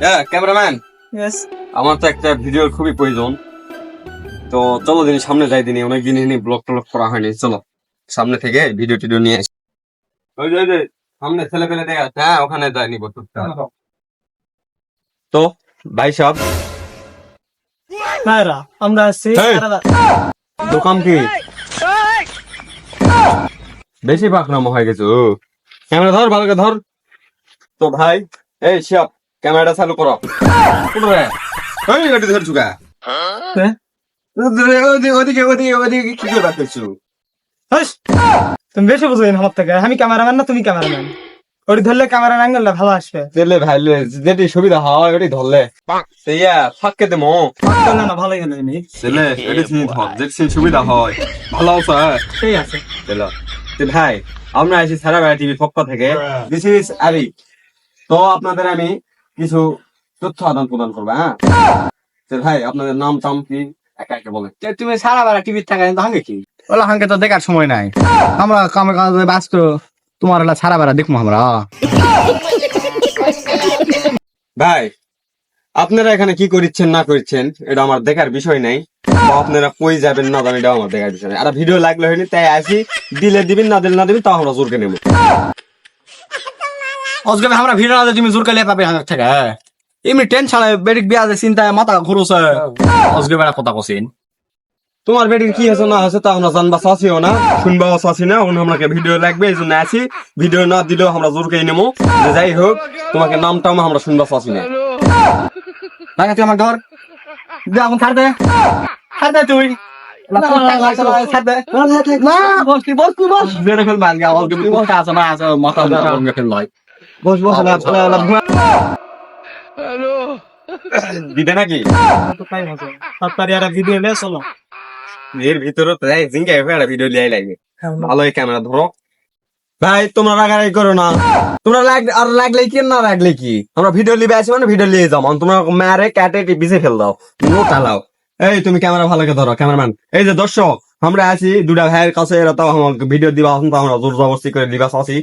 হ্যাঁ cameraman, yes. আমার তো একটা ভিডিওর খুবই প্রয়োজন। তো চলো দিন সামনে যাই, দিনই অনেক দিন ব্লগ টলগ করা হয়নি। চলো সামনে থেকে ভিডিও টিডিও নিয়ে আসি। ওই যে সামনে ছেলে পেলে দেখা যাচ্ছে, হ্যাঁ ওখানে যাই নিবো টুকটাক। তো ভাই সাহেব, ভাইরা আমরা আছি হেই। দোকান কি বেশি পাকনামো হয়ে গেছে? ও ক্যামেরা ধর, ভালো করে ধর। তো ভাই, এই শিয়াব ক্যামেরাটা চালু করো। কোথায়? এই গাড়ি ধর চুকা। হ্যাঁ? ওদিকে ওদিকে ওদিকে কি করে দেখছো? হাস! তুমি বেশি বুঝো আমার থেকে। আমি ক্যামেরাম্যান না, তুমি ক্যামেরাম্যান। ওটি ধরলে ক্যামেরার অ্যাঙ্গেলটা ভালো আসবে। তেলে ভাই যেটি সুবিধা হয় ওটি ধরলে সেইয়া ফাঁককে দেবো। করলে না ভালোই হলো এমনি। তেলে এটি চিনি ধর, যেটি সুবিধা হয় ভালো আছে। সেই আছে। তেল তো ভাই, আমরা আছি সারা বেড়া টিভির পক্ষ থেকে। দিস ইজ আরি। তো আপনাদের আমি কিছু তথ্য আদান প্রদান করবো। হ্যাঁ তো ভাই, আপনাদের নাম টাম কি একা একা বলেন। তুমি সারা বেলা টিভি থাকা কিন্তু হাঙ্গে কি ওলা হাঙ্কে তো দেখার সময় নাই, আমরা কামে কাজে ব্যস্ত। তোমার এলা ছাড়া বেড়া দেখবো আমরা। ভাই আপনারা এখানে কি করছেন না করছেন এটা আমার দেখার বিষয় নাই। বা আপনারা কই যাবেন না যাবেন এটাও আমার দেখার বিষয় নাই। আর ভিডিও লাগলে হয়নি তাই আসি, দিলে দিবেন না দিলে না দিবেন, তাও আমরা জোরকে নেবো। আজকে আমরা ভিড় না তুমি জোর কালিয়া পাবে হাঙ্গার থেকে। এমনি টেনশন বেডিক বিয়া যে চিন্তায় মাথা ঘুরোছে। আজকে বেড়া কথা কছিন। তোমার বেটির কি হয়েছে না হয়েছে তা আমরা জানবা চাচ্ছিও না, শুনবাও চাচ্ছি না। আমাকে ভিডিও লাগবে এই জন্য আছি। ভিডিও না দিলেও আমরা জোরকে নেবো। যে যাই হোক, তোমাকে নামটাও আমরা শুনবা চাচ্ছি না। টাকা তুই আমার ধর দে, এখন ছাড় দে, ছাড় দে তুই। ছাড় দে না, বসকি বসকি বস বেড়ে ফেল মান গা। আজকে বস আছে না আছে মাথা গরমে ফেল লাই। বস বস দিতে নাকি তো তাই মজা। তাড়াতাড়ি একটা ভিডিও নিয়ে চলো। এর ভিতরে তো জিঙ্গা একটা ভিডিও লিয়াই লাগবে। ভালো ক্যামেরা ধরো। ভাই তোমরা রাগারাগি করো না। তোমরা আর লাগলে কি না লাগলে কি, আমরা ভিডিও লিবে আছি মানে ভিডিও লিয়ে যাও। তোমরা মারে কাটে পিছে ফেল দাও, নোটা লাও। এই তুমি ক্যামেরা ভালো করে ধরো ক্যামেরাম্যান। এই যে দর্শক, আমরা আছি দুটা ভাইয়ের কাছে, এরা তাও আমাকে ভিডিও দিবা তো আমরা জোর জবরদস্তি করে দিবা আছি।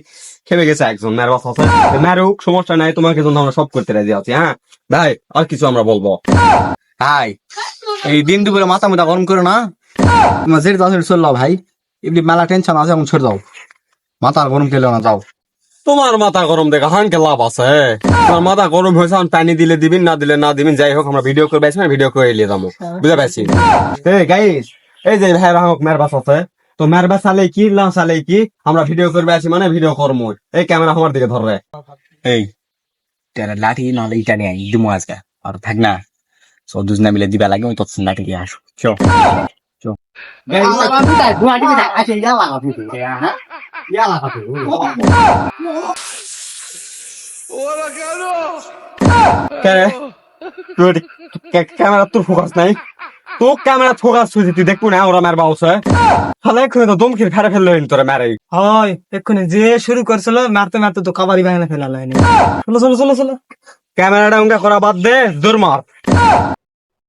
খেপে গেছে একজন মেরবাস আছে, মেরুক সমস্যা নাই, তোমাকে জন্য আমরা সব করতে রাজি আছি। হ্যাঁ ভাই, আর কিছু আমরা বলবো? হাই, এই দিন দুপুরে মাথা মুথা গরম করো না। তোমার যেটা দাও সেটা চললো ভাই। এমনি মেলা টেনশন আছে, এখন ছেড়ে দাও। মাথা আর গরম খেলেও না, যাও। তোমার মাথা গরম দেখা হানকে লাভ আছে? তোমার মাথা গরম হয়েছে, পানি দিলে দিবিন না দিলে না দিবিন, যাই হোক আমরা ভিডিও করে পাইছি না, ভিডিও করে নিয়ে যাবো। বুঝতে পারছি? এই গাইস, এই যে ভাই রাহক মেরবাস আছে, তো মেরবাস চালে কি না চালে কি, আমরা ভিডিও করবে আছি মানে ভিডিও করবো। এই ক্যামেরা আমার দিকে ধরে। এই তেরা লাঠি নাহলে ইটা নিয়ে দিমো আজকে আর থাক না। সব দুজনে মিলে দিবা লাগে, ওই তো লাঠি দিয়ে আসো। চো চো ক্যামেরা তোর ফোকাস নাই, তো ক্যামেরা ফোকাস হয়েছে তুই দেখবো না ওরা মেরবা আছে। তাহলে এক্ষুনি তো দমকির ফেরে ফেললো তোরা মেরে। হয় এক্ষুনি যে শুরু করছিল মারতে মারতে তো কাবারি ভাঙলে ফেলালো। চলো চলো চলো চলো। ক্যামেরাটা উঙ্গা করা বাদ দে, জোর মার।